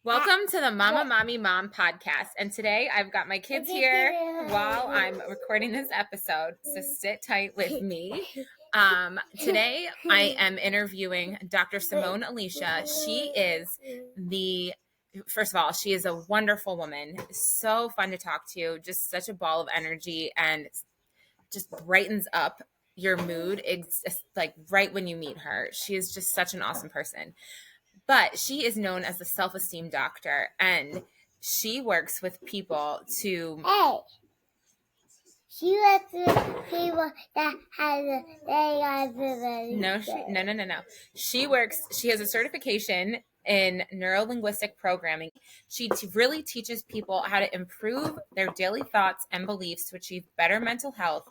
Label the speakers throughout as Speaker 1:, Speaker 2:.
Speaker 1: Welcome to the Mama Mommy Mom podcast. And today I've got my kids here while I'm recording this episode. So sit tight with me. Today I am interviewing Dr. Simone Alicia. First of all, she is a wonderful woman. So fun to talk to, just such a ball of energy and just brightens up your mood. It's like right when you meet her. She is just such an awesome person. But she is known as the Self-Esteem Doctor, and she works with people to.
Speaker 2: Hey, she works with people that has
Speaker 1: No. She has a certification in Neuro Linguistic Programming. She really teaches people how to improve their daily thoughts and beliefs to achieve better mental health,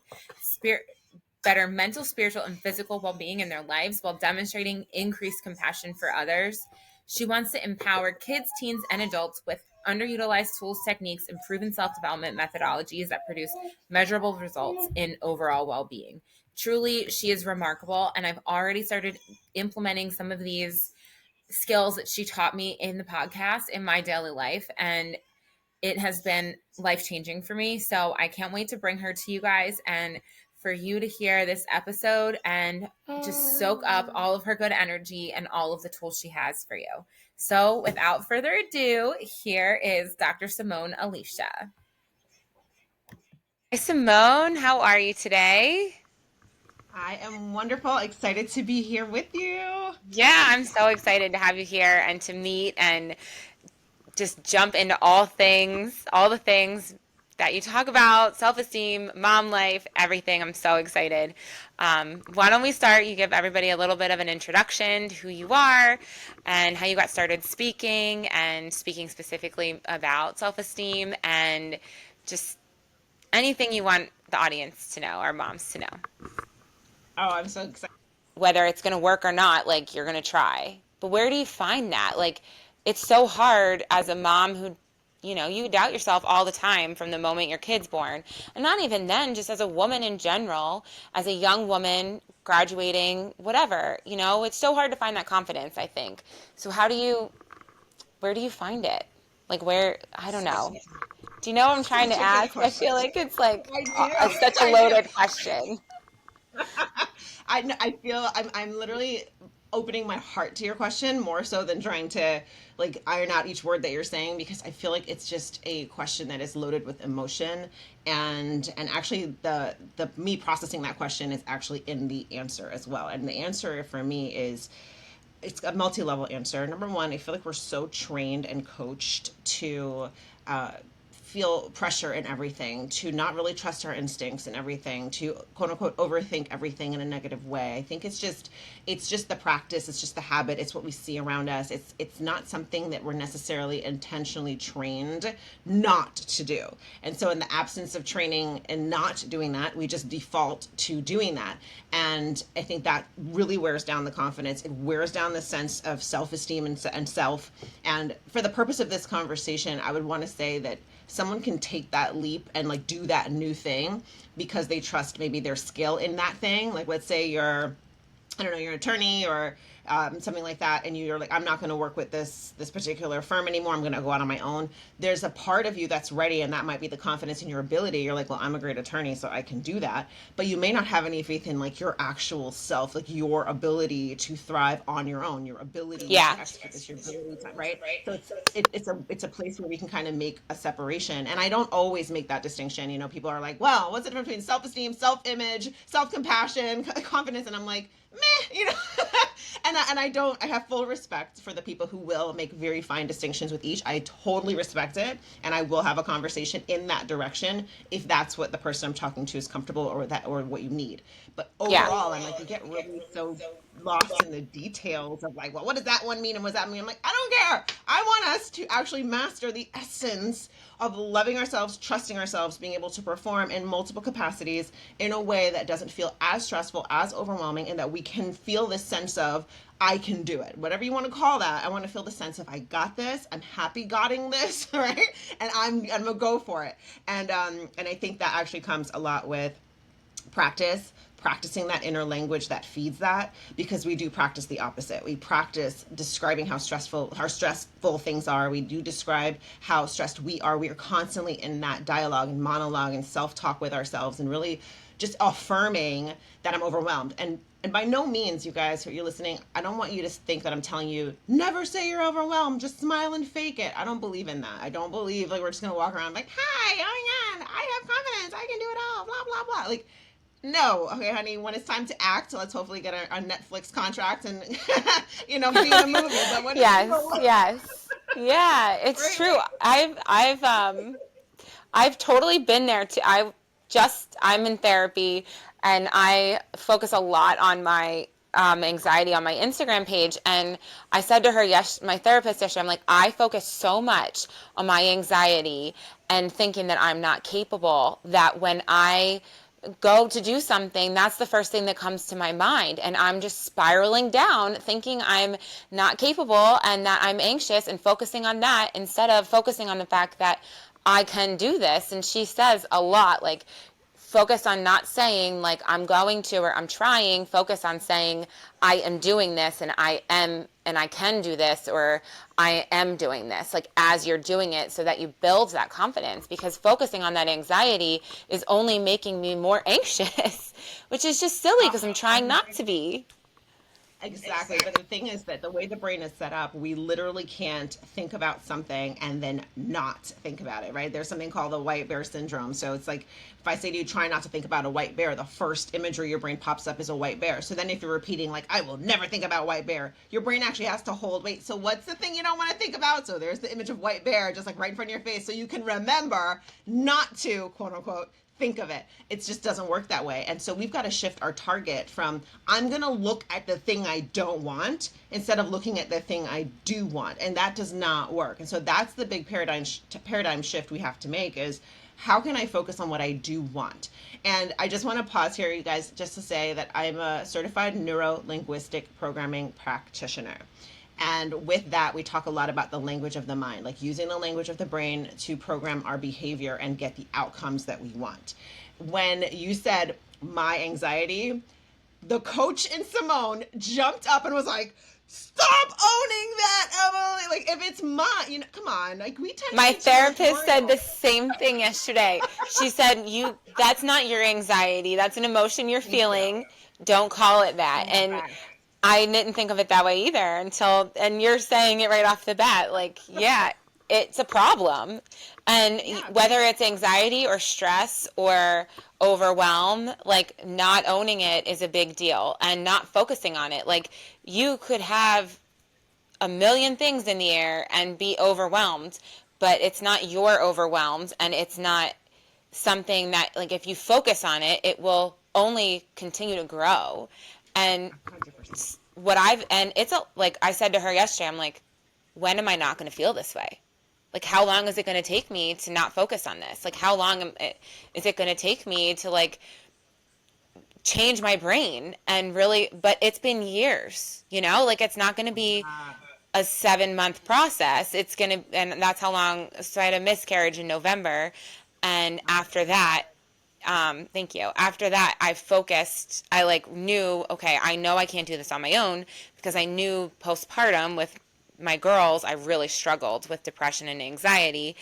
Speaker 1: better mental, spiritual, and physical well-being in their lives while demonstrating increased compassion for others. She wants to empower kids, teens, and adults with underutilized tools, techniques, and proven self-development methodologies that produce measurable results in overall well-being. Truly, she is remarkable, and I've already started implementing some of these skills that she taught me in the podcast in my daily life, and it has been life-changing for me. So I can't wait to bring her to you guys and for you to hear this episode and just soak up all of her good energy and all of the tools she has for you. So without further ado, here is Dr. Simone Alicia. Hi, Simone. How are you today?
Speaker 3: I am wonderful. Excited to be here with you.
Speaker 1: Yeah, I'm so excited to have you here and to meet and just jump into all the things that you talk about, self-esteem, mom life, everything. I'm so excited. Why don't we start? You give everybody a little bit of an introduction to who you are and how you got started speaking and speaking specifically about self-esteem and just anything you want the audience to know, our moms to know.
Speaker 3: Oh, I'm so excited.
Speaker 1: Whether it's going to work or not, like you're going to try. But where do you find that? Like, it's so hard as a mom who, you doubt yourself all the time from the moment your kid's born. And not even then, just as a woman in general, as a young woman graduating, whatever, it's so hard to find that confidence, I think. So where do you find it? Like I don't know. Do you know what I'm trying to ask? I feel like it's like such a loaded question.
Speaker 3: I feel I'm literally opening my heart to your question more so than trying to like iron out each word that you're saying, because I feel like it's just a question that is loaded with emotion, and actually the me processing that question is actually in the answer as well. And the answer for me is it's a multi-level answer. Number one, I feel like we're so trained and coached to feel pressure in everything, to not really trust our instincts and everything, to quote unquote overthink everything in a negative way. I think it's just the practice, it's just the habit, it's what we see around us. It's not something that we're necessarily intentionally trained not to do. And so in the absence of training and not doing that, we just default to doing that. And I think that really wears down the confidence. It wears down the sense of self-esteem and self. And for the purpose of this conversation, I would want to say that someone can take that leap and like do that new thing because they trust maybe their skill in that thing. Like, let's say you're an attorney or something like that, and you're like, I'm not going to work with this particular firm anymore. I'm going to go out on my own. There's a part of you that's ready, and that might be the confidence in your ability. You're like, well, I'm a great attorney, so I can do that. But you may not have any faith in like your actual self, like your ability to thrive on your own, your ability to execute this, your ability to, right? So it's a place where we can kind of make a separation. And I don't always make that distinction. People are like, well, what's the difference between self-esteem, self-image, self-compassion, confidence? And I'm like, meh, and I have full respect for the people who will make very fine distinctions with each. I totally respect it, and I will have a conversation in that direction if that's what the person I'm talking to is comfortable or what you need. But overall, I'm like, you get really so lost in the details of like, well, what does that one mean and what does that mean? I'm like, I don't care. I want us to actually master the essence of loving ourselves, trusting ourselves, being able to perform in multiple capacities in a way that doesn't feel as stressful, as overwhelming, and that we can feel this sense of, I can do it. Whatever you want to call that, I want to feel the sense of, I got this, I'm happy gotting this, right? And I'm gonna go for it. And I think that actually comes a lot with practice, practicing that inner language that feeds that, because we do practice the opposite. We practice describing how stressful things are. We do describe how stressed we are. We are constantly in that dialogue and monologue and self-talk with ourselves, and really just affirming that I'm overwhelmed. And by no means, you guys who are listening, I don't want you to think that I'm telling you never say you're overwhelmed, just smile and fake it. I don't believe in that. I don't believe like we're just gonna walk around like, hi, oh my god, I have confidence, I can do it all, blah blah blah. Like, no, okay, honey. When it's time to act, let's hopefully get a Netflix contract and be in a movie. But when
Speaker 1: Yes, yes. Yeah, it's
Speaker 3: right,
Speaker 1: true. I've totally been there too. I'm in therapy, and I focus a lot on my anxiety on my Instagram page. And I said to her, yes, my therapist yesterday, I'm like, I focus so much on my anxiety and thinking that I'm not capable, that when I go to do something, that's the first thing that comes to my mind. And I'm just spiraling down thinking I'm not capable and that I'm anxious, and focusing on that instead of focusing on the fact that I can do this. And she says a lot, like, focus on not saying like I'm going to or I'm trying, focus on saying I am doing this and I am and I can do this, or I am doing this, like as you're doing it, so that you build that confidence, because focusing on that anxiety is only making me more anxious, which is just silly because I'm trying not to be.
Speaker 3: exactly. But the thing is that the way the brain is set up, we literally can't think about something and then not think about it, right? There's something called the white bear syndrome. So it's like if I say to you, try not to think about a white bear, the first imagery your brain pops up is a white bear. So then if you're repeating, like, I will never think about white bear, your brain actually has to hold, wait, so what's the thing you don't want to think about? So there's the image of white bear just like right in front of your face, so you can remember not to, quote unquote, think of it. It just doesn't work that way. And so we've got to shift our target from I'm going to look at the thing I don't want instead of looking at the thing I do want. And that does not work. And so that's the big paradigm shift we have to make, is how can I focus on what I do want? And I just want to pause here, you guys, just to say that I'm a certified Neuro Linguistic Programming practitioner. And with that, we talk a lot about the language of the mind, like using the language of the brain to program our behavior and get the outcomes that we want. When you said my anxiety, the coach in Simone jumped up and was like, stop owning that, Emily. Like, if it's mine, come on. Like, we tend to
Speaker 1: My
Speaker 3: be
Speaker 1: therapist said
Speaker 3: territorial.
Speaker 1: the same thing yesterday. She said, that's not your anxiety. That's an emotion you're
Speaker 3: Thank you.
Speaker 1: feeling. Don't call it that.
Speaker 3: Oh my
Speaker 1: And
Speaker 3: gosh.
Speaker 1: I didn't think of it that way either and you're saying it right off the bat. Like, yeah, it's a problem. And
Speaker 3: Yeah.
Speaker 1: whether it's anxiety or stress or overwhelm, like not owning it is a big deal, and not focusing on it. Like, you could have a million things in the air and be overwhelmed, but it's not your overwhelmed, and it's not something that, like, if you focus on it, it will only continue to grow. And
Speaker 3: 100%.
Speaker 1: and it's like I said to her yesterday, I'm like, when am I not going to feel this way? Like, how long is it going to take me to not focus on this? Like, how long is it going to take me to, like, change my brain and really, but it's been years, like, it's not going to be a 7-month process. It's going to, and that's how long. So I had a miscarriage in November. And after that, thank you. After that, I like knew, okay, I know I can't do this on my own, because I knew postpartum with my girls, I really struggled with depression and anxiety.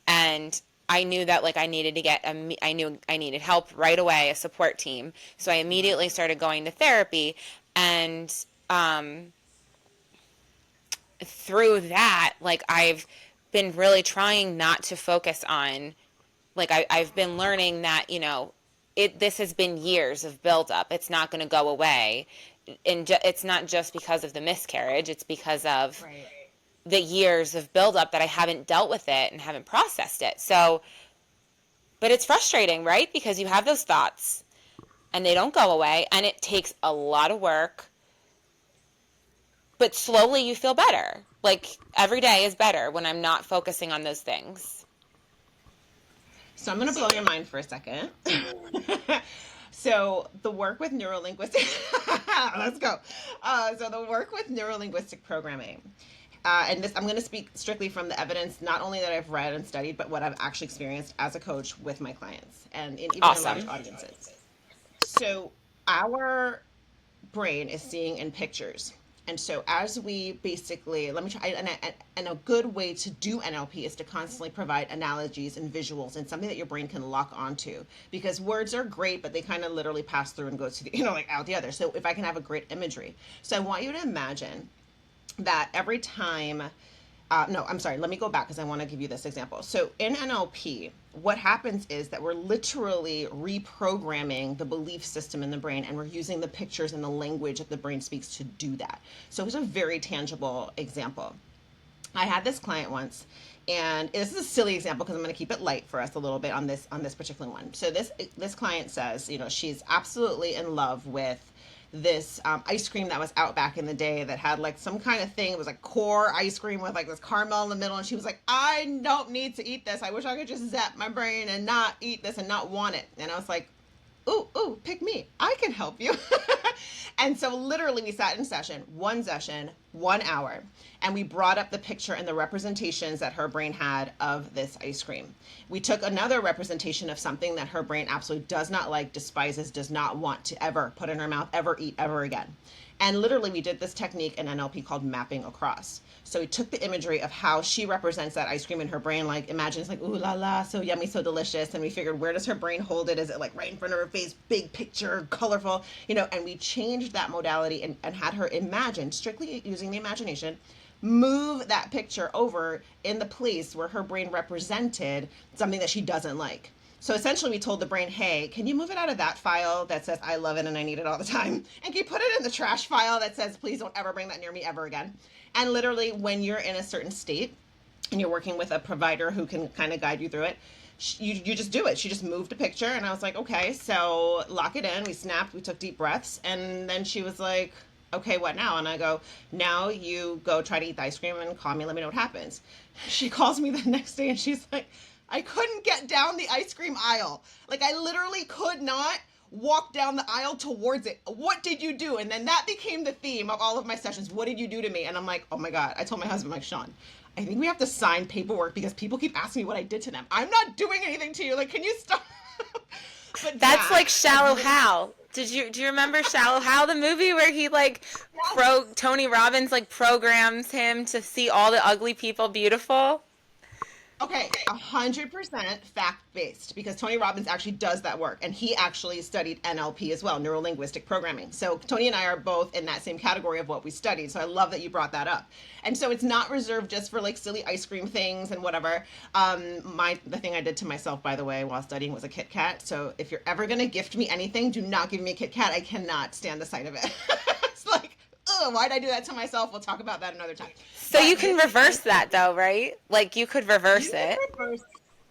Speaker 1: And I knew that, like, I needed to I knew I needed help right away, a support team. So I immediately started going to therapy. And, through that, like, I've been really trying not to focus on, like, I've been learning that, this has been years of buildup. It's not going to go away. And it's not just because of the miscarriage. It's because of
Speaker 3: Right.
Speaker 1: the years of buildup that I haven't dealt with it and haven't processed it. So, but it's frustrating, right? Because you have those thoughts and they don't go away, and it takes a lot of work. But slowly you feel better. Like, every day is better when I'm not focusing on those things.
Speaker 3: So I'm going to blow your mind for a second. So the work with neurolinguistic, let's go. So the work with neurolinguistic programming, and this, I'm going to speak strictly from the evidence, not only that I've read and studied, but what I've actually experienced as a coach with my clients and in even in
Speaker 1: Awesome.
Speaker 3: large audiences. So our brain is seeing in pictures. And so, as we basically, let me try, and a good way to do NLP is to constantly provide analogies and visuals and something that your brain can lock onto. Because words are great, but they kind of literally pass through and go to the, like out the other. So, if I can have a great imagery. So, I want you to imagine that every time no, I'm sorry. Let me go back because I want to give you this example. So in NLP, what happens is that we're literally reprogramming the belief system in the brain, and we're using the pictures and the language that the brain speaks to do that. So here's a very tangible example. I had this client once, and this is a silly example because I'm going to keep it light for us a little bit on this particular one. So this client says, she's absolutely in love with this ice cream that was out back in the day that had like some kind of thing. It was like core ice cream with like this caramel in the middle, and she was like, I don't need to eat this. I wish I could just zap my brain and not eat this and not want it. And I was like, ooh, pick me. I can help you. And so literally we sat in session, 1 hour, and we brought up the picture and the representations that her brain had of this ice cream. We took another representation of something that her brain absolutely does not like, despises, does not want to ever put in her mouth, ever eat, ever again. And literally we did this technique in NLP called mapping across. So we took the imagery of how she represents that ice cream in her brain, like imagine it's like, ooh la la, so yummy, so delicious. And we figured, where does her brain hold it? Is it like right in front of her face, big picture, colorful, and we changed that modality and had her imagine, strictly using the imagination, move that picture over in the place where her brain represented something that she doesn't like. So essentially we told the brain, hey, can you move it out of that file that says I love it and I need it all the time? And can you put it in the trash file that says please don't ever bring that near me ever again? And literally when you're in a certain state and you're working with a provider who can kind of guide you through it, you just do it. She just moved a picture and I was like, okay, so lock it in. We snapped, we took deep breaths, and then she was like, okay, what now? And I go, now you go try to eat the ice cream and call me, let me know what happens. She calls me the next day and she's like, I couldn't get down the ice cream aisle. Like I literally could not walk down the aisle towards it. What did you do? And then that became the theme of all of my sessions. What did you do to me? And I'm like, oh my God. I told my husband, like, Sean, I think we have to sign paperwork because people keep asking me what I did to them. I'm not doing anything to you. Like, can you stop?
Speaker 1: But that's like Shallow Hal. Do you remember Shallow Hal, the movie where he Tony Robbins programs him to see all the ugly people beautiful?
Speaker 3: Okay, 100% fact-based, because Tony Robbins actually does that work, and he actually studied NLP as well, Neuro Linguistic Programming. So Tony and I are both in that same category of what we studied, so I love that you brought that up. And so it's not reserved just for silly ice cream things and whatever. The thing I did to myself, by the way, while studying was a Kit Kat. So if you're ever going to gift me anything, do not give me a Kit Kat. I cannot stand the sight of it. It's like, ugh, why'd I do that to myself? We'll talk about that another time.
Speaker 1: So you can reverse that though, right? Like you could reverse it.
Speaker 3: Reverse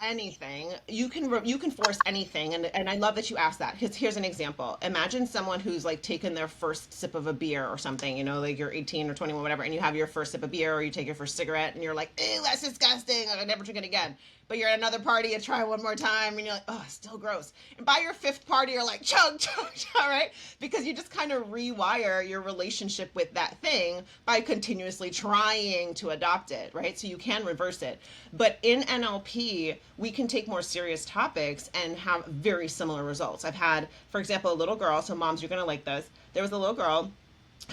Speaker 3: anything. You can force anything, and I love that you asked that. Here's an example. Imagine someone who's taken their first sip of a beer or something. Like you're 18 or 21, whatever, and you have your first sip of beer, or you take your first cigarette, and you're like, ew, that's disgusting. I would never drink it again. But you're at another party, you try one more time, and you're like, oh, still gross. And by your fifth party, you're like, chug, chug, chug, right? Because you just kind of rewire your relationship with that thing by continuously trying to adopt it, right? So you can reverse it. But in NLP, we can take more serious topics and have very similar results. I've had, for example, a little girl, so moms, you're going to like this. There was a little girl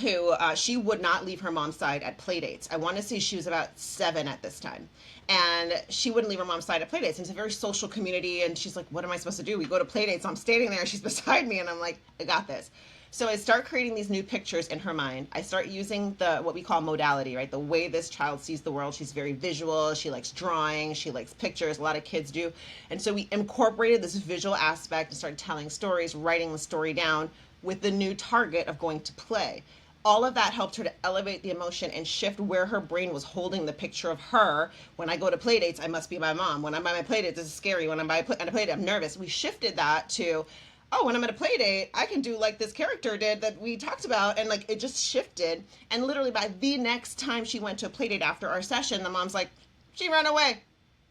Speaker 3: who she would not leave her mom's side at play dates. I want to say she was about 7 at this time. And she wouldn't leave her mom's side at play dates. It's a very social community. And she's like, what am I supposed to do? We go to play dates. I'm standing there. She's beside me. And I'm like, I got this. So I start creating these new pictures in her mind. I start using what we call modality, right? The way this child sees the world. She's very visual. She likes drawing. She likes pictures. A lot of kids do. And so we incorporated this visual aspect and started telling stories, writing the story down with the new target of going to play. All of that helped her to elevate the emotion and shift where her brain was holding the picture of her. When I go to play dates, I must be my mom. When I'm by my play dates, this is scary. When I'm at a play date, I'm nervous. We shifted that to, oh, when I'm at a play date, I can do like this character did that we talked about. And it just shifted. And literally by the next time she went to a play date after our session, the mom's like, she ran away.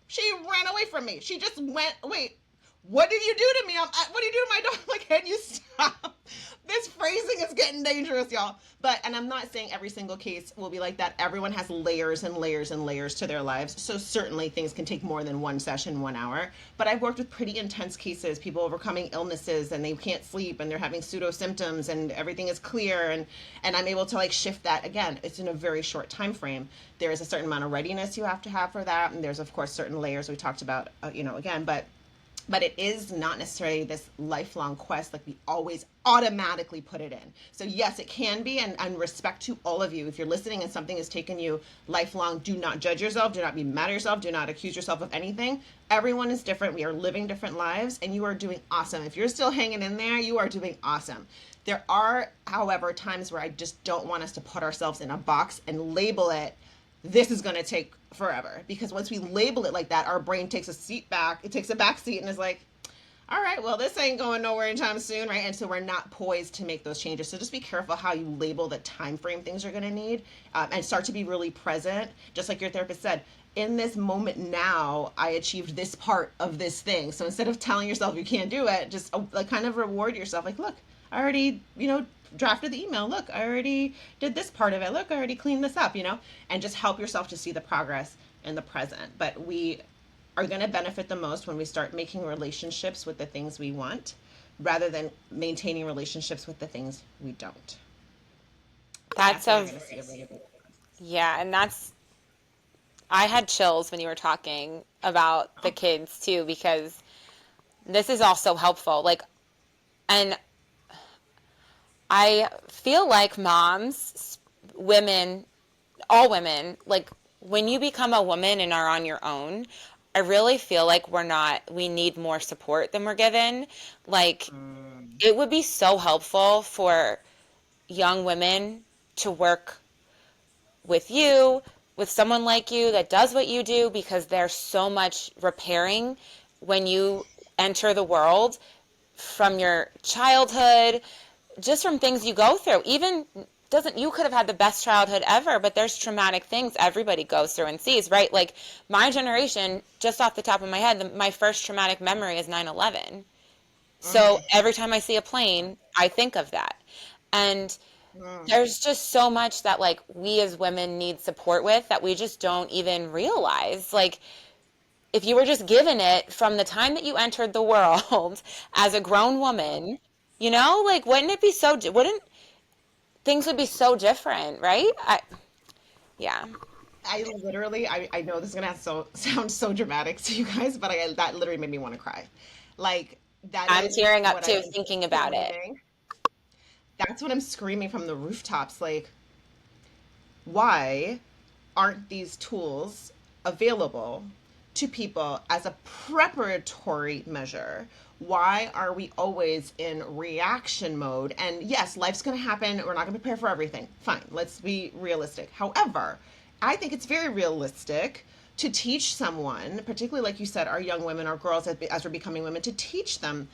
Speaker 3: She ran away from me. She just went, wait, What did you do to me? What do you do to my dog? Like, can you stop? This phrasing is getting dangerous, y'all. And I'm not saying every single case will be like that. Everyone has layers and layers and layers to their lives. So certainly things can take more than one session, 1 hour. But I've worked with pretty intense cases, people overcoming illnesses and they can't sleep and they're having pseudo symptoms and everything is clear. And I'm able to like shift that. Again, it's in a very short time frame. There is a certain amount of readiness you have to have for that. And there's, of course, certain layers we talked about, again, but it is not necessarily this lifelong quest like we always automatically put it in. So yes, it can be, and respect to all of you. If you're listening and something has taken you lifelong, do not judge yourself, do not be mad at yourself, do not accuse yourself of anything. Everyone is different. We are living different lives, and you are doing awesome. If you're still hanging in there, you are doing awesome. There are, however, times where I just don't want us to put ourselves in a box and label it, this is going to take forever, because once we label it like that, our brain takes a back seat and is like, all right, well, this ain't going nowhere anytime soon, right? And so we're not poised to make those changes. So just be careful how you label the time frame things are going to need, and start to be really present. Just like your therapist said, in this moment now, I achieved this part of this thing. So instead of telling yourself you can't do it, just like kind of reward yourself. Like, look, I already, drafted the email. Look, I already did this part of it. Look, I already cleaned this up, and just help yourself to see the progress in the present. But we are going to benefit the most when we start making relationships with the things we want rather than maintaining relationships with the things we don't.
Speaker 1: That's
Speaker 3: what I'm
Speaker 1: a
Speaker 3: gonna see every day.
Speaker 1: yeah, and I had chills when you were talking about the kids too, because this is also helpful. Like, and I feel like moms, women, all women, like when you become a woman and are on your own, I really feel like we need more support than we're given. Like, it would be so helpful for young women to work with you, with someone like you that does what you do, because there's so much repairing when you enter the world from your childhood, just from things you go through. Even doesn't you could have had the best childhood ever, but there's traumatic things everybody goes through and sees, right? Like my generation, just off the top of my head, my first traumatic memory is 9/11. So every time I see a plane, I think of that. And there's just so much that like we as women need support with that we just don't even realize. Like if you were just given it from the time that you entered the world as a grown woman, like wouldn't it be wouldn't things would be so different, right? Yeah.
Speaker 3: I know this is gonna sound so dramatic to you guys, but that literally made me want to cry. Like that
Speaker 1: I'm
Speaker 3: is
Speaker 1: tearing up
Speaker 3: what I
Speaker 1: too
Speaker 3: am
Speaker 1: thinking about it.
Speaker 3: screaming. That's what I'm screaming from the rooftops. Like, why aren't these tools available to people as a preparatory measure? Why are we always in reaction mode? And yes, life's going to happen. We're not going to prepare for everything. Fine, let's be realistic. However, I think it's very realistic to teach someone, particularly like you said, our young women, our girls, as we're becoming women, to teach them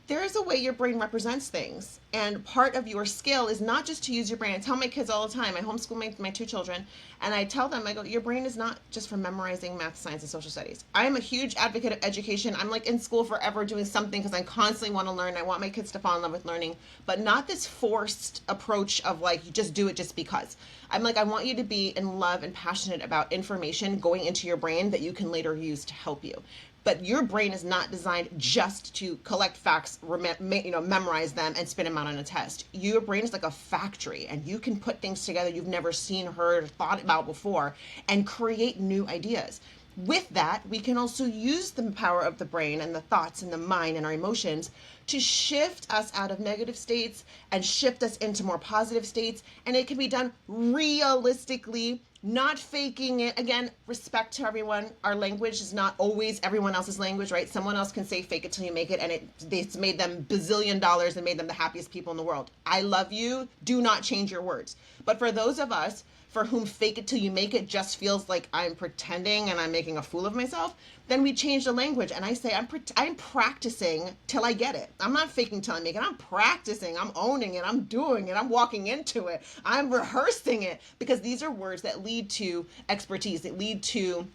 Speaker 3: there is a way your brain represents things. And part of your skill is not just to use your brain. I tell my kids all the time, I homeschool my 2 children, and I tell them, I go, your brain is not just for memorizing math, science, and social studies. I am a huge advocate of education. I'm like in school forever doing something because I constantly want to learn. I want my kids to fall in love with learning, but not this forced approach of like, you just do it just because. I'm like, I want you to be in love and passionate about information going into your brain that you can later use to help you. But your brain is not designed just to collect facts, memorize them, and spit them out on a test. Your brain is like a factory, and you can put things together you've never seen, heard, thought about before, and create new ideas. With that, we can also use the power of the brain and the thoughts and the mind and our emotions to shift us out of negative states and shift us into more positive states. And it can be done realistically, not faking it. Again, respect to everyone. Our language is not always everyone else's language, right? Someone else can say fake it till you make it, and it's made them bazillion dollars and made them the happiest people in the world. I love you. Do not change your words. But for those of us for whom fake it till you make it just feels like I'm pretending and I'm making a fool of myself, then we change the language. And I say, I'm practicing till I get it. I'm not faking till I make it. I'm practicing. I'm owning it. I'm doing it. I'm walking into it. I'm rehearsing it, because these are words that lead to expertise. That lead to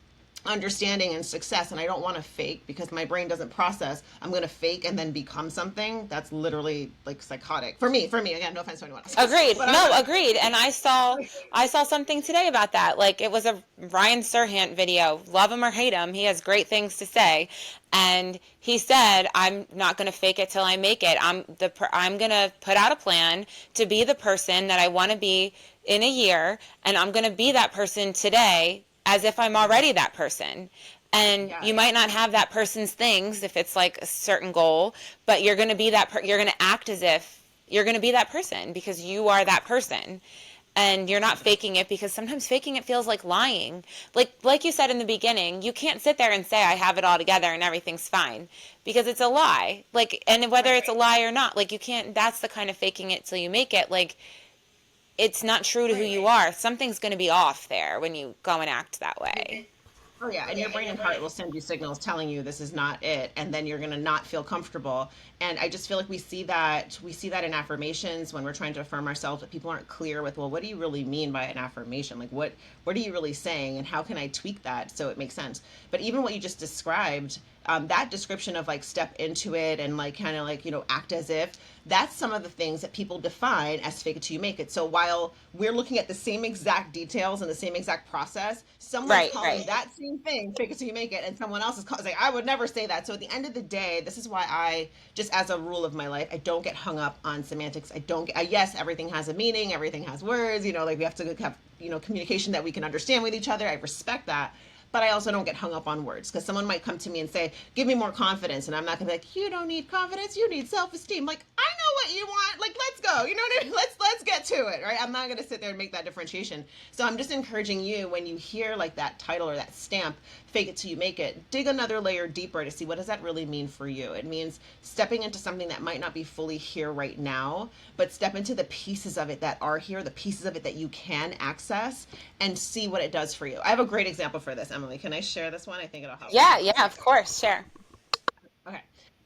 Speaker 3: understanding and success, and I don't want to fake because my brain doesn't process. I'm going to fake and then become something. That's literally like psychotic for me. Again, no offense to anyone else.
Speaker 1: Agreed.
Speaker 3: But
Speaker 1: No, agreed. And I saw something today about that. Like it was a Ryan Serhant video. Love him or hate him, he has great things to say. And he said, "I'm not going to fake it till I make it. I'm going to put out a plan to be the person that I want to be in a year, and I'm going to be that person today as if I'm already that person." And
Speaker 3: Yeah.
Speaker 1: you might not have that person's things if it's like a certain goal, but you're going to be you're going to act as if you're going to be that person because you are that person. And you're not faking it, because sometimes faking it feels like lying. Like you said in the beginning, you can't sit there and say I have it all together and everything's fine, because it's a lie. Like, and whether it's a lie or not, like you can't, that's the kind of faking it till you make it. Like, it's not true to who you are. Something's going to be off there when you go and act that way.
Speaker 3: Oh yeah, and your brain and heart will send you signals telling you this is not it, and then you're gonna not feel comfortable. And I just feel like we see that in affirmations when we're trying to affirm ourselves, but people aren't clear with, well, what do you really mean by an affirmation? Like what are you really saying, and how can I tweak that so it makes sense? But even what you just described, that description of like step into it and like kind of like act as if, that's some of the things that people define as fake it till you make it. So while we're looking at the same exact details and the same exact process, someone's calling that same thing fake it till you make it, and someone else is calling, like, I would never say that. So at the end of the day, this is why I just, as a rule of my life, I don't get hung up on semantics. I don't get, yes, everything has a meaning, everything has words, like we have to have communication that we can understand with each other. I respect that. But I also don't get hung up on words, because someone might come to me and say, give me more confidence. And I'm not going to be like, you don't need confidence. You need self-esteem. Like, I know what you want. Like, let's go. You know what I mean? Let's get to it. Right. I'm not going to sit there and make that differentiation. So I'm just encouraging you, when you hear like that title or that stamp, fake it till you make it, dig another layer deeper to see, what does that really mean for you? It means stepping into something that might not be fully here right now, but step into the pieces of it that are here, the pieces of it that you can access, and see what it does for you. I have a great example for this, Emily. Can I share this one? I think it'll help.
Speaker 1: Yeah, of course, share.
Speaker 3: Okay.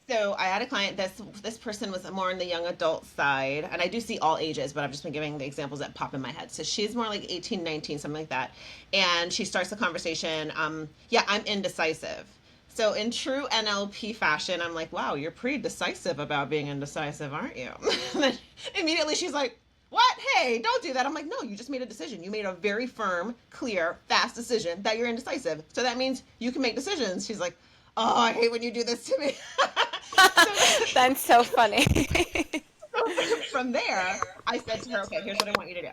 Speaker 3: So I had a client. This person was more on the young adult side, and I do see all ages, but I've just been giving the examples that pop in my head. So she's more like 18, 19, something like that, and she starts the conversation. Yeah, I'm indecisive. So in true NLP fashion, I'm like, wow, you're pretty decisive about being indecisive, aren't you? And then immediately she's like, what? Hey, don't do that. I'm like, no, you just made a decision. You made a very firm, clear, fast decision that you're indecisive. So that means you can make decisions. She's like, oh, I hate when you do this to me.
Speaker 1: That's so funny.
Speaker 3: So from there, I said to her, okay, here's what I want you to do.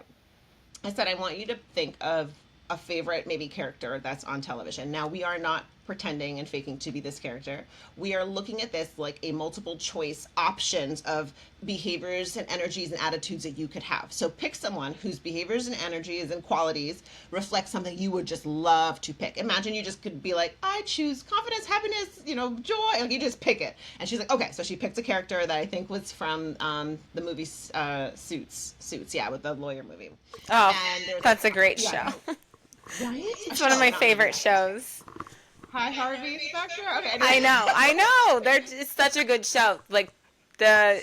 Speaker 3: I said, I want you to think of a favorite, maybe, character that's on television. Now, we are not pretending and faking to be this character. We are looking at this like a multiple choice options of behaviors and energies and attitudes that you could have. So pick someone whose behaviors and energies and qualities reflect something you would just love to pick. Imagine you just could be like, I choose confidence, happiness, joy. Like, you just pick it. And she's like, okay. So she picked a character that I think was from the movie Suits, yeah, with the lawyer movie.
Speaker 1: Oh, that's a great show.
Speaker 3: Right?
Speaker 1: It's one of my favorite shows.
Speaker 3: Hi, Harvey Specter. Okay,
Speaker 1: I know. It's such a good show. Like I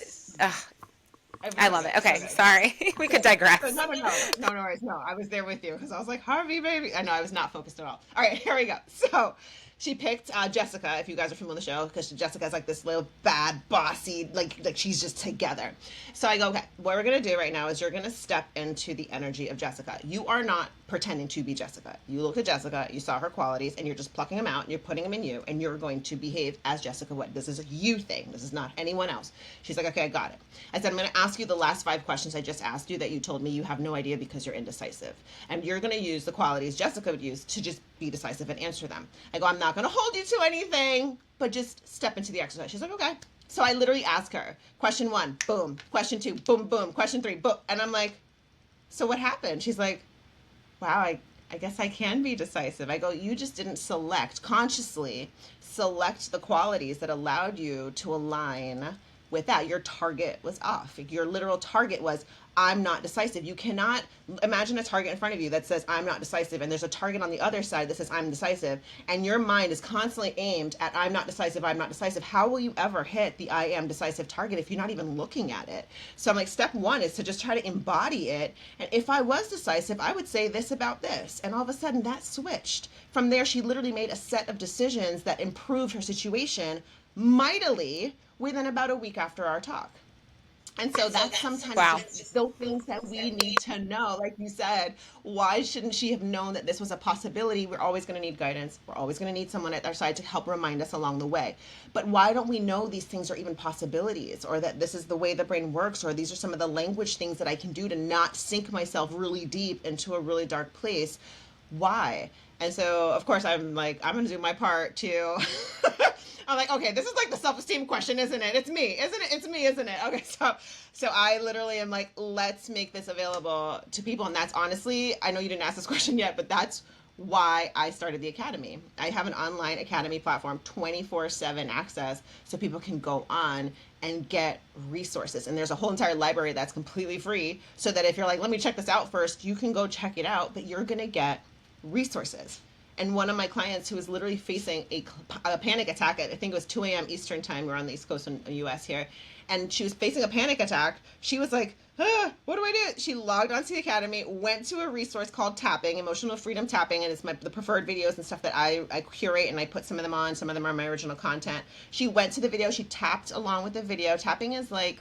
Speaker 1: love it. Okay, sorry. We could digress.
Speaker 3: No worries. No, I was there with you because I was like, Harvey, baby. I know, I was not focused at all. All right, here we go. So she picked Jessica, if you guys are familiar with the show, because Jessica's like this little bad, bossy, like she's just together. So I go, okay, what we're going to do right now is you're going to step into the energy of Jessica. You are not pretending to be Jessica. You look at Jessica, you saw her qualities, and you're just plucking them out, and you're putting them in you, and you're going to behave as Jessica would. This is a you thing. This is not anyone else. She's like, okay, I got it. I said, I'm going to ask you the last 5 questions I just asked you that you told me you have no idea because you're indecisive. And you're going to use the qualities Jessica would use to just be decisive and answer them. I go, I'm not going to hold you to anything, but just step into the exercise. She's like, okay. So I literally ask her, question 1, boom. Question 2, boom, boom. Question 3, boom. And I'm like, so what happened? She's like, wow, I guess I can be decisive. I go, you just didn't consciously select the qualities that allowed you to align with that. Your target was off. Your literal target was, I'm not decisive. You cannot imagine a target in front of you that says I'm not decisive, and there's a target on the other side that says I'm decisive, and your mind is constantly aimed at I'm not decisive, I'm not decisive. How will you ever hit the I am decisive target if you're not even looking at it? So I'm like, step one is to just try to embody it. And if I was decisive, I would say this about this. And all of a sudden that switched. From there, she literally made a set of decisions that improved her situation mightily within about a week after our talk. And so that's sometimes
Speaker 1: Wow.
Speaker 3: just those things that we need to know. Like you said, why shouldn't she have known that this was a possibility? We're always going to need guidance. We're always going to need someone at our side to help remind us along the way. But why don't we know these things are even possibilities, or that this is the way the brain works, or these are some of the language things that I can do to not sink myself really deep into a really dark place? Why? And so, of course, I'm like, I'm going to do my part to. I'm like, okay, this is like the self-esteem question, isn't it? It's me, isn't it? It's me, isn't it? Okay, so I literally am like, let's make this available to people. And that's honestly, I know you didn't ask this question yet, but that's why I started the Academy. I have an online Academy platform, 24/7 access, so people can go on and get resources. And there's a whole entire library that's completely free, so that if you're like, let me check this out first, you can go check it out, but you're going to get resources. And one of my clients who was literally facing a panic attack at, I think it was 2 a.m. Eastern time, we're on the East Coast in the US here, and she was facing a panic attack. She was like, what do I do? She logged onto the Academy, went to a resource called Tapping, Emotional Freedom Tapping, and it's the preferred videos and stuff that I curate, and I put some of them on. Some of them are my original content. She went to the video, she tapped along with the video. Tapping is like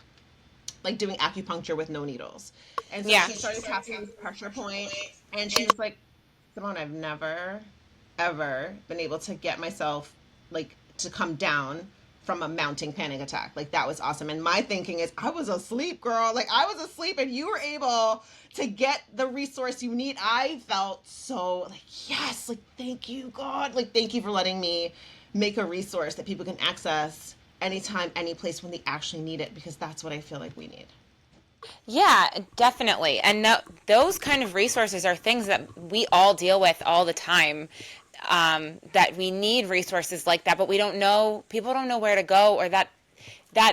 Speaker 3: doing acupuncture with no needles. And so she started tapping this pressure point, and she was like, Simone, I've never ever been able to get myself like to come down from a mounting panic attack. Like, that was awesome. And my thinking is, I was asleep, girl. Like, I was asleep and you were able to get the resource you need. I felt so like, yes, like, thank you, God. Like, thank you for letting me make a resource that people can access anytime, any place when they actually need it, because that's what I feel like we need.
Speaker 1: Yeah, definitely. And those kind of resources are things that we all deal with all the time. That we need resources like that, but we don't know, people don't know where to go, or that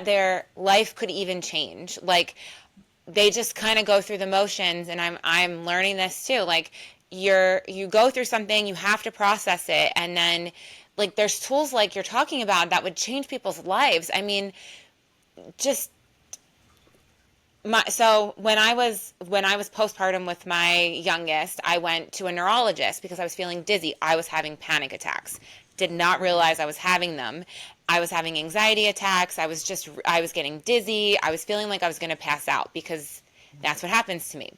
Speaker 1: their life could even change. Like, they just kind of go through the motions, and I'm learning this too. Like, you go through something, you have to process it, and then like there's tools like you're talking about that would change people's lives. I mean, just so when I was postpartum with my youngest, I went to a neurologist because I was feeling dizzy. I was having panic attacks. Did not realize I was having them. I was having anxiety attacks. I was getting dizzy. I was feeling like I was going to pass out, because that's what happens to me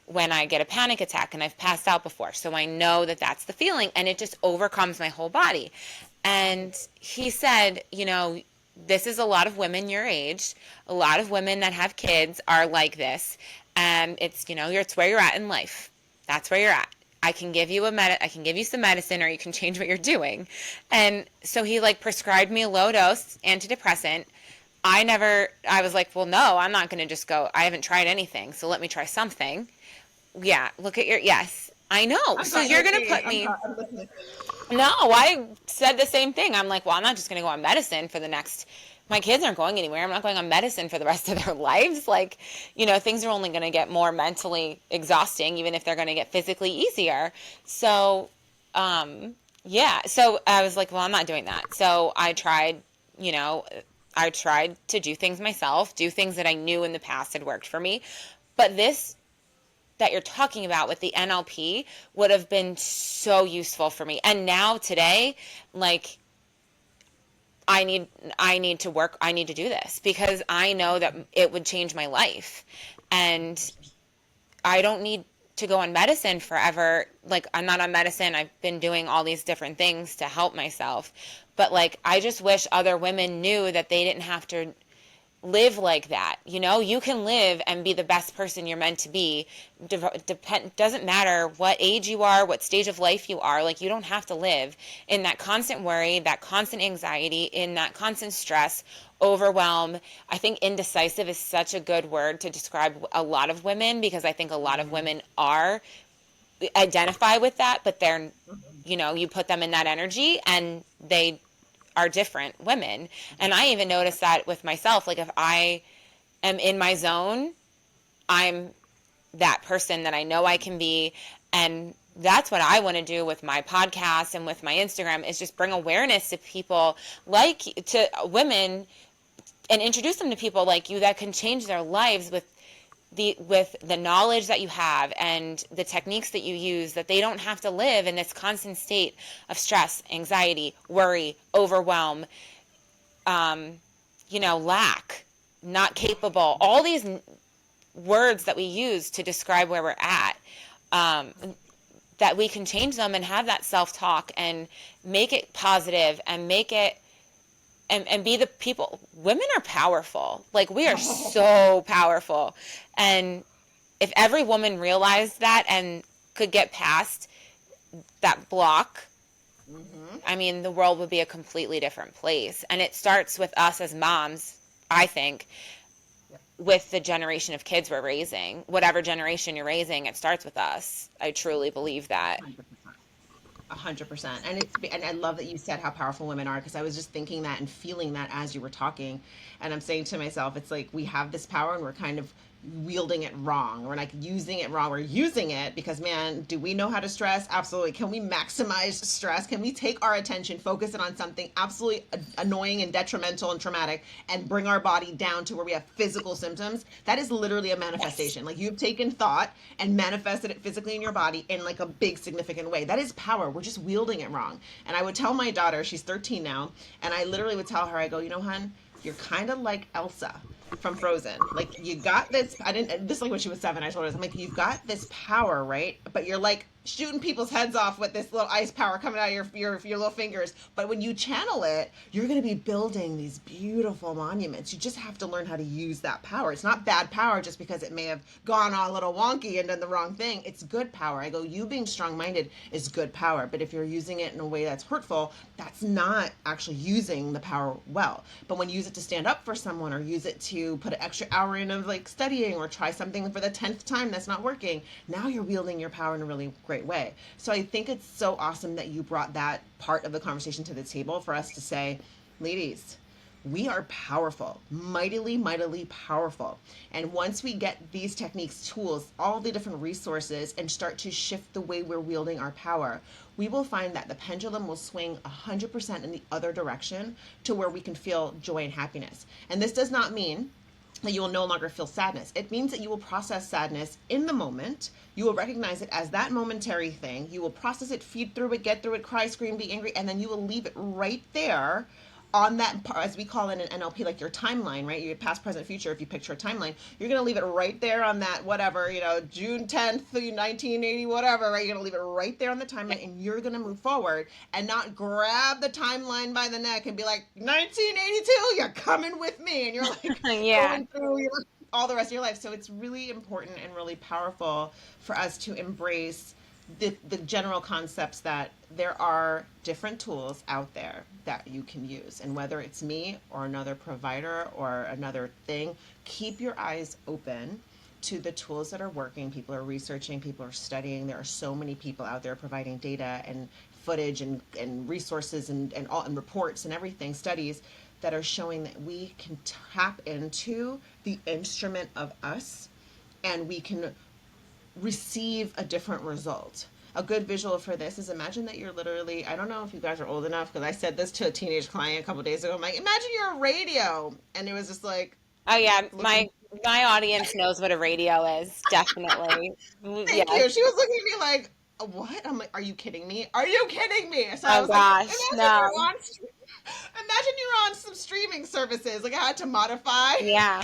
Speaker 1: when I get a panic attack, and I've passed out before. So I know that that's the feeling, and it just overcomes my whole body. And he said, this is a lot of women your age, a lot of women that have kids are like this. It's where you're at in life. That's where you're at. I can give you I can give you some medicine, or you can change what you're doing. And so he prescribed me a low dose antidepressant. I was like, well, no, I'm not going to just go. I haven't tried anything, so let me try something. Yeah, look at yes, I know. So you're going to put me. No, I said the same thing. I'm like, well, I'm not just going to go on medicine for my kids aren't going anywhere. I'm not going on medicine for the rest of their lives. Things are only going to get more mentally exhausting, even if they're going to get physically easier. So, so I was like, well, I'm not doing that. So I tried to do things myself, do things that I knew in the past had worked for me. But this that you're talking about with the NLP would have been so useful for me. And now today, I need to do this, because I know that it would change my life. And I don't need to go on medicine forever. I'm not on medicine. I've been doing all these different things to help myself. But I just wish other women knew that they didn't have to live like that. You can live and be the best person you're meant to be. Doesn't matter what age you are, what stage of life you are. You don't have to live in that constant worry, that constant anxiety, in that constant stress, overwhelm. I think indecisive is such a good word to describe a lot of women, because I think a lot of women identify with that, but they're, you put them in that energy and they are different women. And I even noticed that with myself. If I am in my zone, I'm that person that I know I can be. And that's what I want to do with my podcast and with my Instagram, is just bring awareness to people, like to women, and introduce them to people like you that can change their lives with the knowledge that you have and the techniques that you use, that they don't have to live in this constant state of stress, anxiety, worry, overwhelm, lack, not capable, all these words that we use to describe where we're at, that we can change them and have that self-talk and make it positive and make it and be the people. Women are powerful. Like, we are so powerful. And if every woman realized that and could get past that block, I mean, the world would be a completely different place. And it starts with us as moms, I think, with the generation of kids we're raising. Whatever generation you're raising, it starts with us. I truly believe that.
Speaker 3: 100%. And I love that you said how powerful women are, because I was just thinking that and feeling that as you were talking. And I'm saying to myself, it's like we have this power and we're kind of wielding it wrong. We're like using it wrong. We're using it because, man, do we know how to stress? Absolutely. Can we maximize stress? Can we take our attention, focus it on something absolutely annoying and detrimental and traumatic, and bring our body down to where we have physical symptoms? That is literally a manifestation. Yes. Like, you've taken thought and manifested it physically in your body in like a big significant way. That is power. We're just wielding it wrong. And I would tell my daughter, she's 13 now, and I literally would tell her, I go, you know, hun, you're kind of like Elsa from Frozen. Like, you got this, this is like when she was 7, I told her, I'm like, you've got this power, right? But you're like shooting people's heads off with this little ice power coming out of your little fingers. But when you channel it, you're going to be building these beautiful monuments. You just have to learn how to use that power. It's not bad power just because it may have gone all a little wonky and done the wrong thing. It's good power. I go, you being strong-minded is good power. But if you're using it in a way that's hurtful, that's not actually using the power well. But when you use it to stand up for someone, or use it to put an extra hour in of like studying, or try something for the 10th time that's not working, now you're wielding your power in a really great way. So I think it's so awesome that you brought that part of the conversation to the table for us to say, ladies, we are powerful, mightily, mightily powerful. And once we get these techniques, tools, all the different resources, and start to shift the way we're wielding our power, we will find that the pendulum will swing 100% in the other direction, to where we can feel joy and happiness. And this does not mean that you will no longer feel sadness. It means that you will process sadness in the moment. You will recognize it as that momentary thing. You will process it, feed through it, get through it, cry, scream, be angry, and then you will leave it right there on that, as we call it in NLP, like your timeline, right? Your past, present, future. If you picture a timeline, you're going to leave it right there on that, whatever, June 10th, 1980, whatever, right? You're going to leave it right there on the timeline, and you're going to move forward and not grab the timeline by the neck and be like, 1982, you're coming with me. And you're like going through all the rest of your life. So it's really important and really powerful for us to embrace the general concepts that there are different tools out there that you can use. And whether it's me or another provider or another thing, keep your eyes open to the tools that are working. People are researching, people are studying. There are so many people out there providing data and footage and resources and reports and everything, studies that are showing that we can tap into the instrument of us, and we can receive a different result. A good visual for this is, imagine that you're literally, I don't know if you guys are old enough, because I said this to a teenage client a couple days ago. I'm like, imagine you're a radio, and it was just like,
Speaker 1: oh yeah, my audience knows what a radio is, definitely.
Speaker 3: Thank you. She was looking at me like, what? I'm like, are you kidding me? Are you kidding me? So I was
Speaker 1: gosh,
Speaker 3: like,
Speaker 1: no.
Speaker 3: Imagine you're on some streaming services. Like, I had to modify.
Speaker 1: Yeah.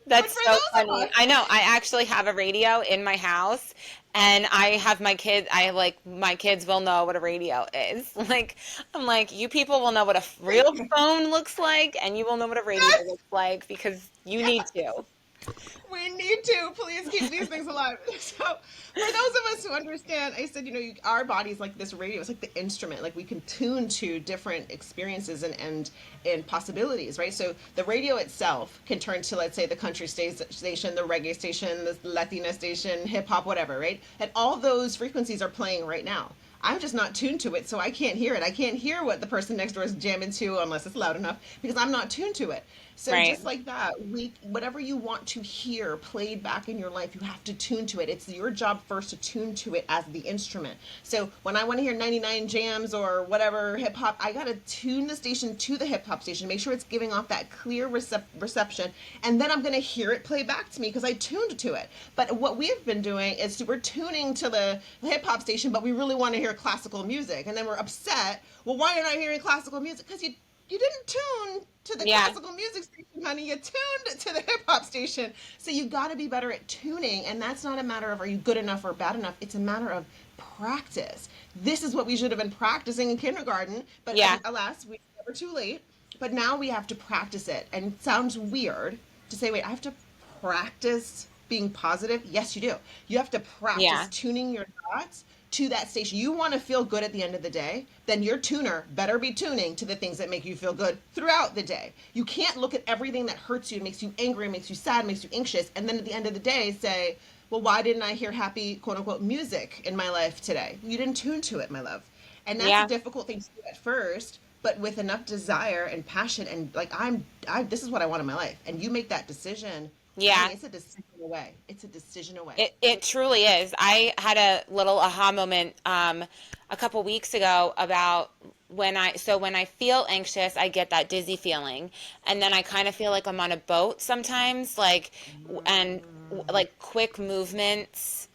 Speaker 1: That's so funny. I know. I actually have a radio in my house, and I have my kids. My kids will know what a radio is. Like, I'm like, you people will know what a real phone looks like, and you will know what a radio looks like, because you need to.
Speaker 3: We need to. Please keep these things alive. So, for those of us who understand, I said, our body's like this radio. It's like the instrument. Like, we can tune to different experiences and possibilities, right? So the radio itself can turn to, let's say, the country station, the reggae station, the Latina station, hip hop, whatever, right? And all those frequencies are playing right now. I'm just not tuned to it, so I can't hear it. I can't hear what the person next door is jamming to unless it's loud enough because I'm not tuned to it. So
Speaker 1: Right.
Speaker 3: just like that, whatever you want to hear played back in your life, you have to tune to it. It's your job first to tune to it as the instrument. So when I want to hear 99 jams or whatever hip hop, I gotta tune the station to the hip hop station, make sure it's giving off that clear reception, and then I'm gonna hear it play back to me because I tuned to it. But what we've been doing is we're tuning to the hip hop station, but we really want to hear classical music, and then we're upset. Well, why aren't I hearing classical music? Because you didn't tune to the
Speaker 1: Yeah.
Speaker 3: classical music station, honey. You tuned to the hip hop station. So you got to be better at tuning. And that's not a matter of are you good enough or bad enough. It's a matter of practice. This is what we should have been practicing in kindergarten. But
Speaker 1: Yeah.
Speaker 3: alas, we never too late. But now we have to practice it. And it sounds weird to say, wait, I have to practice being positive. Yes, you do. You have to
Speaker 1: Yeah.
Speaker 3: practice tuning your thoughts to that station. You want to feel good at the end of the day, then your tuner better be tuning to the things that make you feel good throughout the day. You can't look at everything that hurts you, makes you angry, makes you sad, makes you anxious, and then at the end of the day say, well, why didn't I hear happy, quote unquote, music in my life today? You didn't tune to it, my love. And that's a
Speaker 1: Yeah.
Speaker 3: difficult thing to do at first, but with enough desire and passion and like this is what I want in my life. And you make that decision, honey,
Speaker 1: Yeah.
Speaker 3: it's a decision away. It's a decision away.
Speaker 1: It truly is. I had a little aha moment a couple weeks ago about when I feel anxious, I get that dizzy feeling, and then I kind of feel like I'm on a boat sometimes, like and like quick movements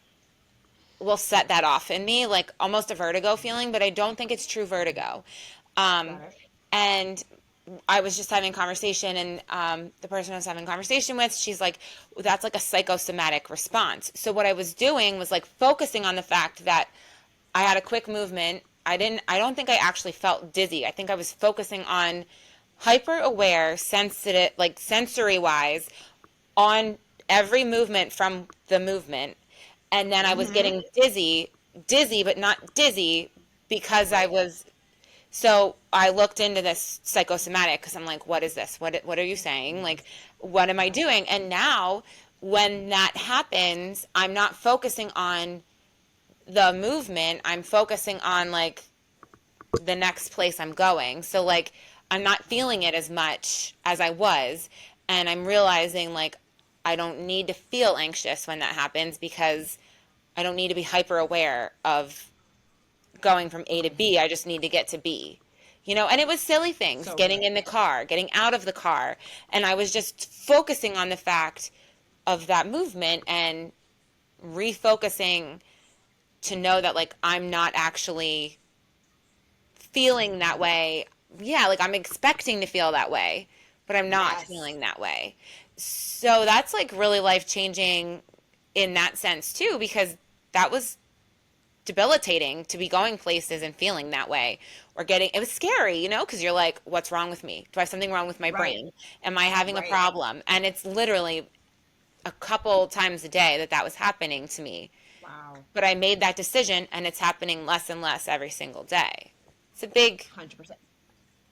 Speaker 1: will set that off in me, like almost a vertigo feeling, but I don't think it's true vertigo. Um,
Speaker 3: Got it.
Speaker 1: and I was just having a conversation, and the person I was having a conversation with, she's like, that's like a psychosomatic response. So what I was doing was like focusing on the fact that I had a quick movement. I don't think I actually felt dizzy. I think I was focusing on hyper aware, sensitive, like sensory wise, on every movement from the movement. And then I was
Speaker 3: Mm-hmm.
Speaker 1: getting dizzy, but not dizzy because I
Speaker 3: Right.
Speaker 1: was so I looked into this psychosomatic because I'm like, what is this? What are you saying? Like, what am I
Speaker 3: Yeah.
Speaker 1: doing? And now when that happens, I'm not focusing on the movement. I'm focusing on like the next place I'm going. So like I'm not feeling it as much as I was, and I'm realizing like I don't need to feel anxious when that happens because I don't need to be hyper aware of going from A to B. I just need to get to B. And it was silly things,
Speaker 3: So
Speaker 1: getting
Speaker 3: good.
Speaker 1: in the car, getting out of the car. And I was just focusing on the fact of that movement and refocusing to know that, like, I'm not actually feeling that way. Yeah, like, I'm expecting to feel that way, but I'm not
Speaker 3: Yes.
Speaker 1: feeling that way. So that's, like, really life changing in that sense, too, because that was debilitating to be going places and feeling that way or getting it was scary, because you're like, what's wrong with me? Do I have something wrong with my
Speaker 3: Right.
Speaker 1: brain? Am I having a
Speaker 3: Right.
Speaker 1: problem? And it's literally a couple times a day that was happening to me,
Speaker 3: Wow.
Speaker 1: but I made that decision and it's happening less and less every single day. It's a big
Speaker 3: 100%.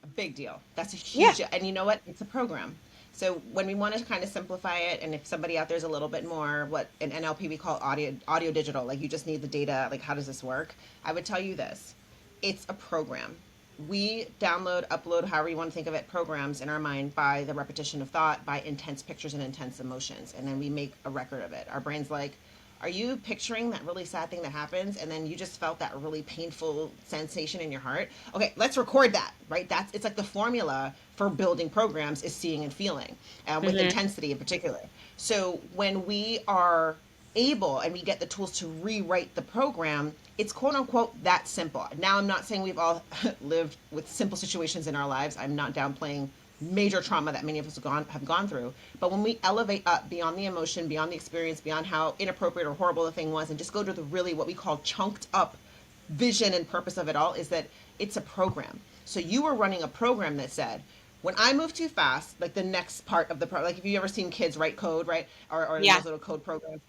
Speaker 3: A big deal. That's a
Speaker 1: yeah.
Speaker 3: huge, and you know what? It's a program. So when we want to kind of simplify it, and if somebody out there's a little bit more what in NLP we call audio digital, like you just need the data, like how does this work? I would tell you this. It's a program. We download, upload, however you want to think of it, programs in our mind by the repetition of thought, by intense pictures and intense emotions, and then we make a record of it. Our brain's like, are you picturing that really sad thing that happens and then you just felt that really painful sensation in your heart? Okay, let's record that, right? That's it's like the formula for building programs is seeing and feeling, with
Speaker 1: Mm-hmm.
Speaker 3: intensity in particular. So when we are able and we get the tools to rewrite the program, it's quote unquote that simple. Now, I'm not saying we've all lived with simple situations in our lives. I'm not downplaying major trauma that many of us have gone through. But when we elevate up beyond the emotion, beyond the experience, beyond how inappropriate or horrible the thing was, and just go to the really what we call chunked up vision and purpose of it all, is that it's a program. So you were running a program that said, when I move too fast, like the next part of the like if you ever seen kids write code, right, or in
Speaker 1: Yeah.
Speaker 3: those little code programs,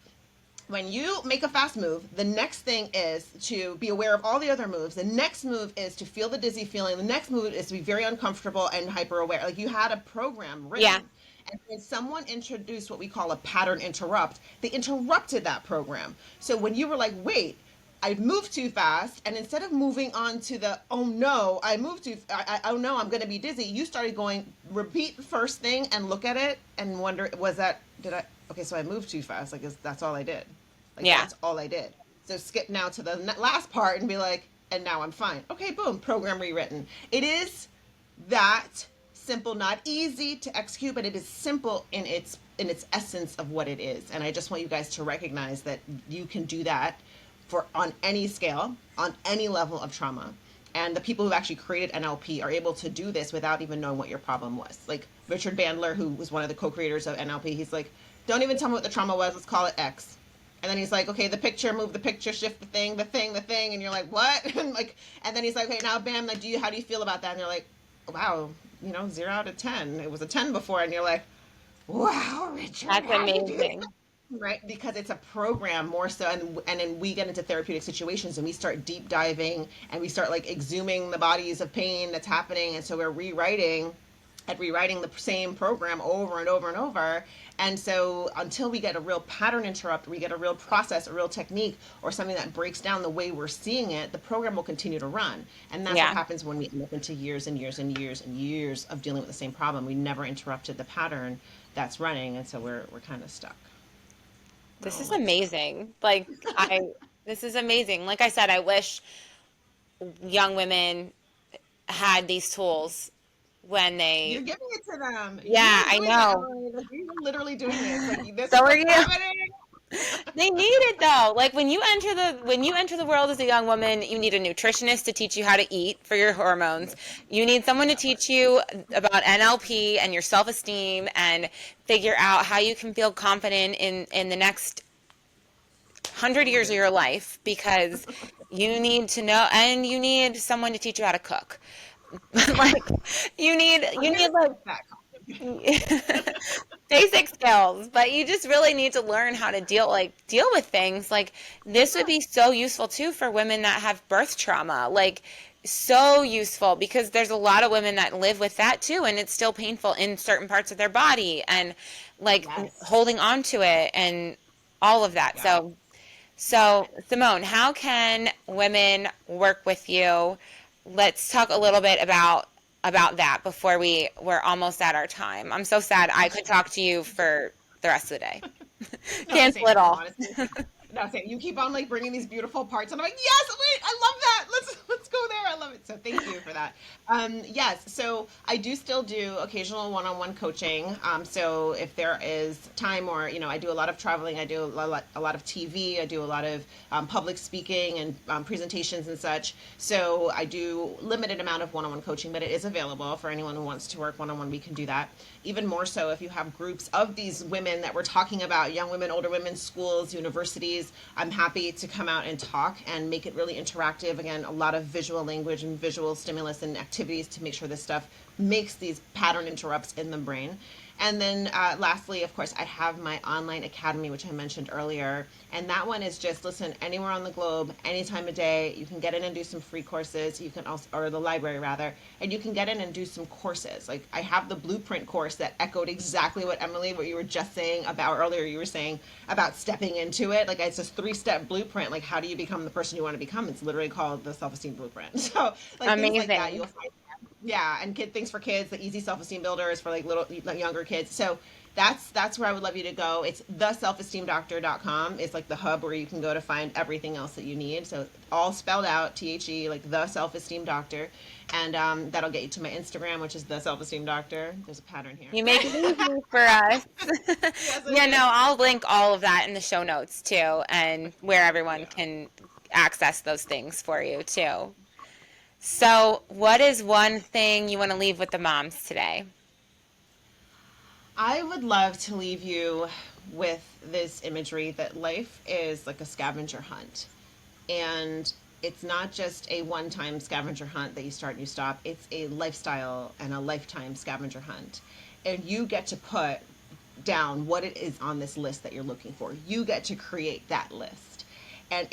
Speaker 3: when you make a fast move, the next thing is to be aware of all the other moves. The next move is to feel the dizzy feeling. The next move is to be very uncomfortable and hyper aware. Like you had a program
Speaker 1: Yeah.
Speaker 3: written. And when someone introduced what we call a pattern interrupt, they interrupted that program. So when you were like, wait, I'd moved too fast, and instead of moving on to the oh no, oh no, I'm going to be dizzy, you started going repeat the first thing and look at it and wonder, was that, did I, okay, so I moved too fast, like that's all I did, like
Speaker 1: Yeah.
Speaker 3: that's all I did. So skip now to the last part and be like, and now I'm fine. Okay, boom, program rewritten. It is that simple, not easy to execute, but it is simple in its essence of what it is. And I just want you guys to recognize that you can do that for on any scale, on any level of trauma. And the people who've actually created NLP are able to do this without even knowing what your problem was. Like Richard Bandler, who was one of the co-creators of NLP, he's like, don't even tell me what the trauma was, let's call it X. And then he's like, okay, the picture, move the picture, shift the thing, and you're like, what? And like, and then he's like, okay, now bam, like, how do you feel about that? And you're like, wow, 0 out of 10. It was a 10 before, and you're like, wow, Richard,
Speaker 1: That's
Speaker 3: how do you do that?
Speaker 1: amazing.
Speaker 3: Right, because it's a program more so, and then we get into therapeutic situations and we start deep diving and we start like exhuming the bodies of pain that's happening, and so we're rewriting the same program over and over and over. And so until we get a real pattern interrupt, we get a real process, a real technique, or something that breaks down the way we're seeing it, the program will continue to run. And that's what
Speaker 1: Yeah.
Speaker 3: happens when we end up into years and years and years and years of dealing with the same problem. We never interrupted the pattern that's running, and so we're kind of stuck. We're
Speaker 1: This
Speaker 3: all
Speaker 1: is
Speaker 3: like stuck.
Speaker 1: amazing. Like this is amazing. Like I said, I wish young women had these tools when
Speaker 3: You're
Speaker 1: they,
Speaker 3: giving it to them. You
Speaker 1: yeah,
Speaker 3: are
Speaker 1: I
Speaker 3: doing it,
Speaker 1: know.
Speaker 3: Emily. Like, you're literally doing it. It's like this
Speaker 1: So
Speaker 3: is
Speaker 1: are
Speaker 3: what's
Speaker 1: you.
Speaker 3: happening.
Speaker 1: They need it though. Like when you enter the world as a young woman, you need a nutritionist to teach you how to eat for your hormones. You need someone to
Speaker 3: That part.
Speaker 1: teach you about NLP and your self-esteem and figure out how you can feel confident in the next 100 years of
Speaker 3: Amen.
Speaker 1: your life, because you need to know, and you need someone to teach you how to cook. Like
Speaker 3: I'm
Speaker 1: you
Speaker 3: gonna
Speaker 1: need like
Speaker 3: skip that.
Speaker 1: basic skills, but you just really need to learn how to deal with things. Like this would
Speaker 3: Yeah.
Speaker 1: be so useful too for women that have birth trauma. Like so useful, because there's a lot of women that live with that too, and it's still painful in certain parts of their body, and like
Speaker 3: Yes.
Speaker 1: holding on to it and all of that.
Speaker 3: Yeah.
Speaker 1: So, Simone, how can women work with you? Let's talk a little bit about that before we're almost at our time. I'm so sad. I could talk to you for the rest of the day.
Speaker 3: No,
Speaker 1: Cancel it
Speaker 3: same.
Speaker 1: all.
Speaker 3: Honestly, same. No, same. You keep on like bringing these beautiful parts, and I'm like, yes, wait, I love that. Let's go there. I love it. So thank you for that. Yes. So I do still do occasional one-on-one coaching. So if there is time, or I do a lot of traveling. I do a lot of TV. I do a lot of public speaking and presentations and such. So I do limited amount of one-on-one coaching, but it is available for anyone who wants to work one-on-one. We can do that. Even more so if you have groups of these women that we're talking about, young women, older women, schools, universities. I'm happy to come out and talk and make it really interactive. Again, a lot of visual language and visual stimulus and activities to make sure this stuff makes these pattern interrupts in the brain. And then lastly, of course, I have my online academy, which I mentioned earlier. And that one is just, listen, anywhere on the globe, any time of day, you can get in and do some free courses. You can also, or the library rather, and you can get in and do some courses. Like I have the blueprint course that echoed exactly what Emily, what you were just saying about earlier. You were saying about stepping into it. Like it's a 3-step blueprint. Like how do you become the person you want to become? It's literally called the Self-Esteem Blueprint. So like things like that,
Speaker 1: Amazing.
Speaker 3: you'll find. Yeah, and things for kids, the easy self-esteem builder is for like little like younger kids. So that's where I would love you to go. It's theselfesteemdoctor.com. It's like the hub where you can go to find everything else that you need. So all spelled out, THE, like the Self-Esteem Doctor. And that'll get you to my Instagram, which is the Self-Esteem Doctor. There's a pattern here.
Speaker 1: You make it easy for us.
Speaker 3: Yes, I
Speaker 1: Yeah, no,
Speaker 3: do.
Speaker 1: I'll link all of that in the show notes too, and where everyone
Speaker 3: Yeah.
Speaker 1: can access those things for you too. So, what is one thing you want to leave with the moms today?
Speaker 3: I would love to leave you with this imagery that life is like a scavenger hunt. And it's not just a one-time scavenger hunt that you start and you stop. It's a lifestyle and a lifetime scavenger hunt. And you get to put down what it is on this list that you're looking for. You get to create that list. And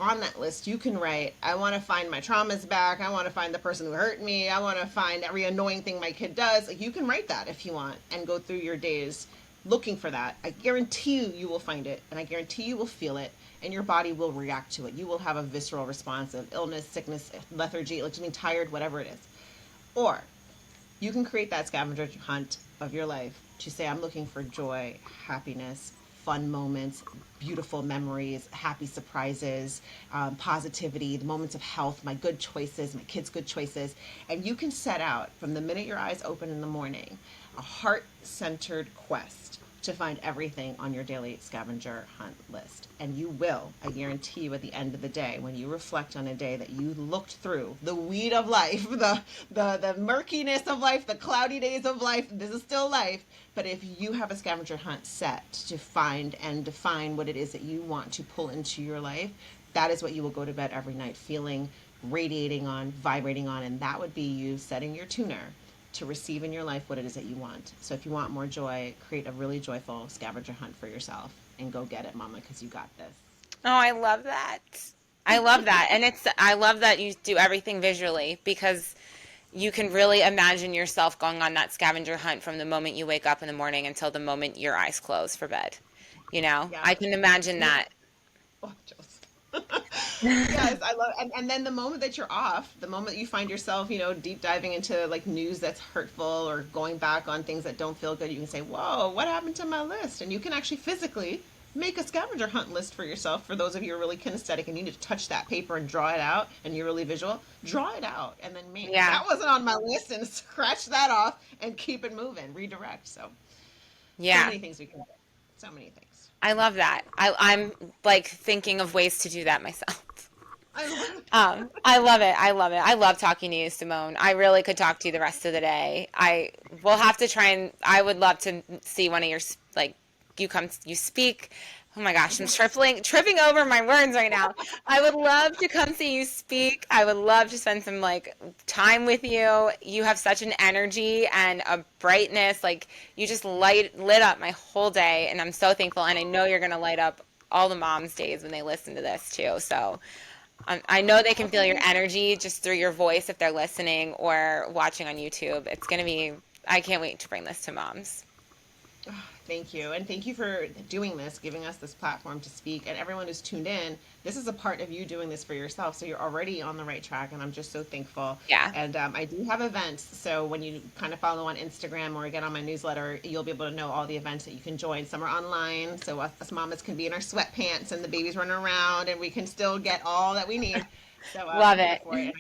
Speaker 3: on that list, you can write, I want to find my traumas back. I want to find the person who hurt me. I want to find every annoying thing my kid does. Like you can write that if you want and go through your days looking for that. I guarantee you will find it, and I guarantee you will feel it, and your body will react to it. You will have a visceral response of illness, sickness, lethargy, like being tired, whatever it is. Or you can create that scavenger hunt of your life to say, I'm looking for joy, happiness, fun moments, beautiful memories, happy surprises, positivity, the moments of health, my good choices, my kids' good choices. And you can set out from the minute your eyes open in the morning a heart-centered quest to find everything on your daily scavenger hunt list. And you will, I guarantee you, at the end of the day, when you reflect on a day that you looked through the weed of life, the murkiness of life, the cloudy days of life, this is still life. But if you have a scavenger hunt set to find and define what it is that you want to pull into your life, that is what you will go to bed every night feeling, radiating on, vibrating on, and that would be you setting your tuner to receive in your life what it is that you want. So if you want more joy, create a really joyful scavenger hunt for yourself and go get it, mama, because you got this.
Speaker 1: Oh, I love that. I love that. And I love that you do everything visually, because you can really imagine yourself going on that scavenger hunt from the moment you wake up in the morning until the moment your eyes close for bed. You know,
Speaker 3: Yeah.
Speaker 1: I can imagine that.
Speaker 3: Oh, yes, I love, and then the moment that you're off, the moment you find yourself, deep diving into like news that's hurtful or going back on things that don't feel good, you can say, whoa, what happened to my list? And you can actually physically make a scavenger hunt list for yourself. For those of you who are really kinesthetic and you need to touch that paper and draw it out, and you're really visual, draw it out, and then
Speaker 1: Yeah.
Speaker 3: that wasn't on my list, and scratch that off and keep it moving, redirect. So
Speaker 1: Yeah.
Speaker 3: many things we can do, so many things.
Speaker 1: I love that. I'm like thinking of ways to do that myself.
Speaker 3: I love it.
Speaker 1: I love it. I love it. I love talking to you, Simone. I really could talk to you the rest of the day. I will have to try, and I would love to see one of your, like, you speak. Oh my gosh, I'm tripping over my words right now. I would love to come see you speak. I would love to spend some like time with you. You have such an energy and a brightness. Like, you just lit up my whole day, and I'm so thankful. And I know you're gonna light up all the moms' days when they listen to this too. So I know they can feel your energy just through your voice if they're listening or watching on YouTube. It's going to be, I can't wait to bring this to moms.
Speaker 3: Oh, thank you. And thank you for doing this, giving us this platform to speak. And everyone who's tuned in, this is a part of you doing this for yourself. So you're already on the right track. And I'm just so thankful.
Speaker 1: Yeah.
Speaker 3: And I do have events. So when you kind of follow on Instagram or get on my newsletter, you'll be able to know all the events that you can join. Some are online. So us mamas can be in our sweatpants and the babies running around and we can still get all that we need. So
Speaker 1: Love
Speaker 3: I'm here
Speaker 1: it.
Speaker 3: for it. And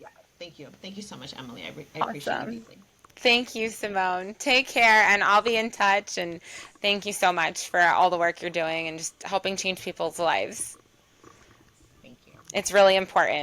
Speaker 3: yeah, thank you. Thank you so much, Emily. I appreciate you
Speaker 1: Awesome.
Speaker 3: deeply.
Speaker 1: Thank you, Simone. Take care, and I'll be in touch. And thank you so much for all the work you're doing and just helping change people's lives.
Speaker 3: Thank you.
Speaker 1: It's really important.